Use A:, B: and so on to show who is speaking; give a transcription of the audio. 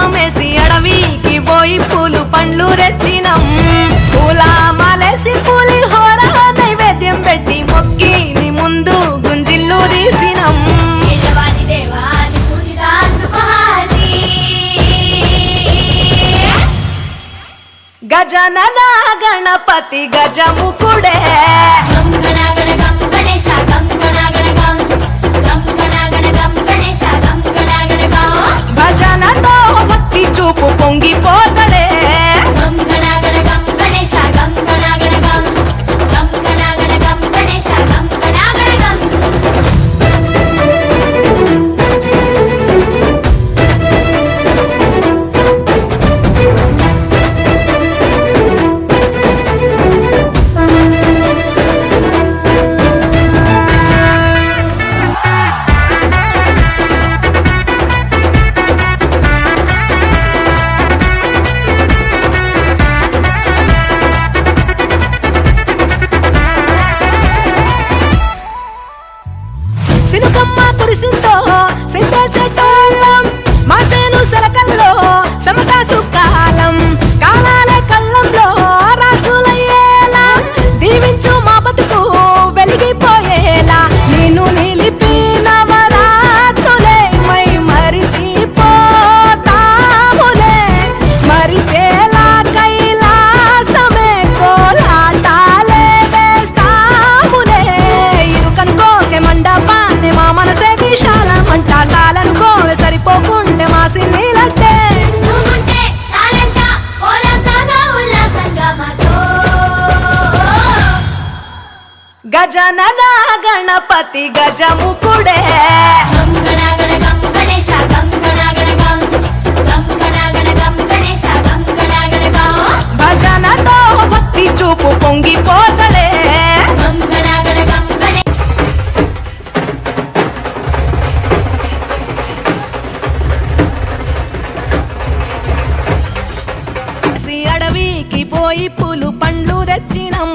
A: దీపమేసి అడవికి పోయి పూలు పండ్లు రెచ్చినం పూల మాలేసి పూలి హోర నైవేద్యం పెట్టి మొక్కి నీ ముందు గుంజిల్లు తీసినం గజనన గణపతి గజముకుడే భజనతో భక్తి చూపు పొంగిపోతడే సినుకమ్మ కురిసిందో సిందేసేటోళ్ళం మాసేను సెలకల్లో సమతా సుకాలం కాలాల కళ్ళంలో రాసులయ్యేలా దీవించు మా బతుకు వెలిగిపోయేలా నేను నిలిపిన వరాత్రులే మై మరిచిపోతాములే మరిచేలా కైలాసమే కోలాటాలే వేస్తాములే ఇరుకనుకోకే మండపా మా మనసే విశాలమంట సాలనుకోవే సరిపోకుంటే మా సిన్నీలట్టే గజనన గణపతి గజముకుడే భజనతో భక్తి చూపు పొంగిపోతలే అడవికి పోయి పూలు పండ్లు తెచ్చినం